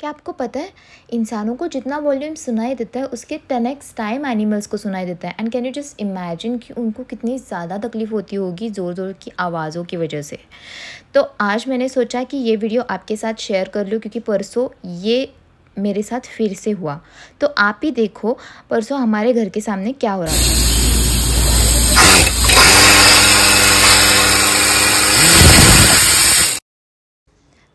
क्या आपको पता है इंसानों को जितना वॉल्यूम सुनाई देता है उसके 10x टाइम एनिमल्स को सुनाई देता है। And can you just imagine कि उनको कितनी ज़्यादा तकलीफ़ होती होगी ज़ोर ज़ोर की आवाज़ों की वजह से। तो आज मैंने सोचा कि ये वीडियो आपके साथ शेयर कर लूँ क्योंकि परसों ये मेरे साथ फिर से हुआ। तो आप ही देखो परसों हमारे घर के सामने क्या हो रहा था।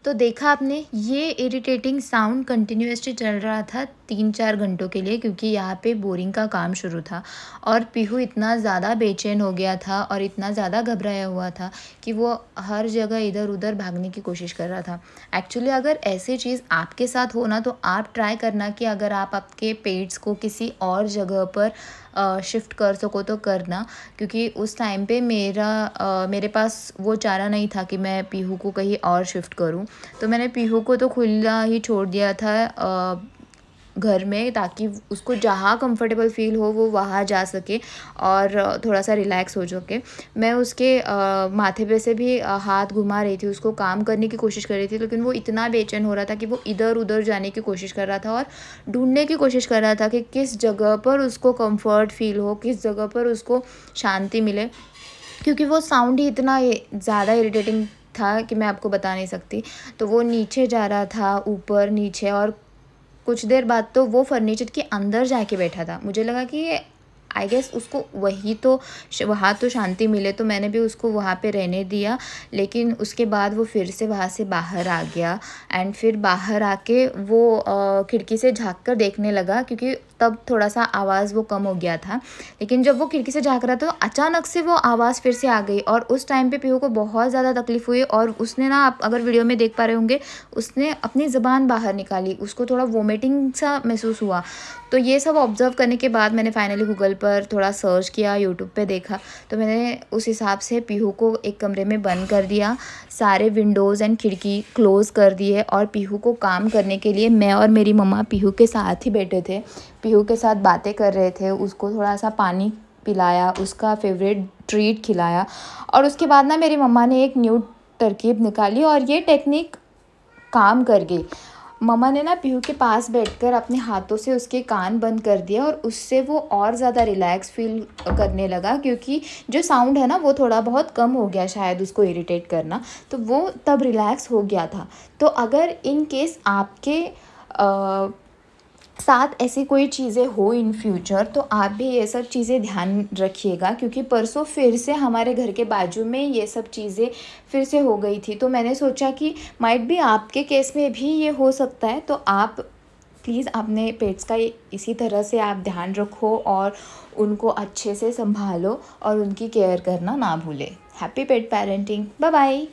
तो देखा आपने, ये इरिटेटिंग साउंड कंटिन्यूअसली चल रहा था 3-4 घंटों के लिए क्योंकि यहाँ पे बोरिंग का काम शुरू था और पीहू इतना ज़्यादा बेचैन हो गया था और इतना ज़्यादा घबराया हुआ था कि वो हर जगह इधर उधर भागने की कोशिश कर रहा था। एक्चुअली अगर ऐसी चीज़ आपके साथ हो ना तो आप ट्राई करना कि अगर आप आपके पेट्स को किसी और जगह पर शिफ्ट कर सको तो करना, क्योंकि उस टाइम पे मेरे पास वो चारा नहीं था कि मैं पीहू को कहीं और शिफ्ट करूं। तो मैंने पीहू को तो खुला ही छोड़ दिया था घर में, ताकि उसको जहाँ कंफर्टेबल फ़ील हो वो वहाँ जा सके और थोड़ा सा रिलैक्स हो सके। मैं उसके माथे पे से भी हाथ घुमा रही थी, उसको काम करने की कोशिश कर रही थी, लेकिन वो इतना बेचैन हो रहा था कि वो इधर उधर जाने की कोशिश कर रहा था और ढूंढने की कोशिश कर रहा था कि किस जगह पर उसको कंफर्ट फ़ील हो, किस जगह पर उसको शांति मिले, क्योंकि वो साउंड ही इतना ज़्यादा इरिटेटिंग था कि मैं आपको बता नहीं सकती। तो वो नीचे जा रहा था, ऊपर नीचे, और कुछ देर बाद तो वो फर्नीचर के अंदर जाके बैठा था। मुझे लगा कि आई गेस उसको वहाँ तो शांति मिले, तो मैंने भी उसको वहाँ पे रहने दिया। लेकिन उसके बाद वो फिर से वहाँ से बाहर आ गया एंड फिर बाहर आके वो खिड़की से झाँक कर देखने लगा, क्योंकि तब थोड़ा सा आवाज़ वो कम हो गया था। लेकिन जब वो खिड़की से झाँक रहा था तो अचानक से वो आवाज़ फिर से आ गई और उस टाइम पे पीहू को बहुत ज़्यादा तकलीफ़ हुई और उसने ना, आप अगर वीडियो में देख पा रहे होंगे, उसने अपनी ज़बान बाहर निकाली, उसको थोड़ा वोमिटिंग सा महसूस हुआ। तो ये सब ऑब्ज़र्व करने के बाद मैंने फाइनली गूगल पर थोड़ा सर्च किया, यूट्यूब पे देखा, तो मैंने उस हिसाब से पीहू को एक कमरे में बंद कर दिया, सारे विंडोज़ एंड खिड़की क्लोज़ कर दिए और पीहू को काम करने के लिए मैं और मेरी मम्मा पीहू के साथ ही बैठे थे, पीहू के साथ बातें कर रहे थे। उसको थोड़ा सा पानी पिलाया, उसका फेवरेट ट्रीट खिलाया और उसके बाद ना मेरी मम्मा ने एक न्यू तरकीब निकाली और ये टेक्निक काम कर गई। मम्मा ने ना पीहू के पास बैठकर अपने हाथों से उसके कान बंद कर दिया और उससे वो और ज़्यादा रिलैक्स फील करने लगा, क्योंकि जो साउंड है ना वो थोड़ा बहुत कम हो गया, शायद उसको इरिटेट करना, तो वो तब रिलैक्स हो गया था। तो अगर इन केस आपके साथ ऐसी कोई चीज़ें हो इन फ्यूचर, तो आप भी ये सब चीज़ें ध्यान रखिएगा, क्योंकि परसों फिर से हमारे घर के बाजू में ये सब चीज़ें फिर से हो गई थी। तो मैंने सोचा कि माइट भी आपके केस में भी ये हो सकता है, तो आप प्लीज़ अपने पेट्स का इसी तरह से आप ध्यान रखो और उनको अच्छे से संभालो और उनकी केयर करना ना भूलें। Happy pet parenting. Bye bye.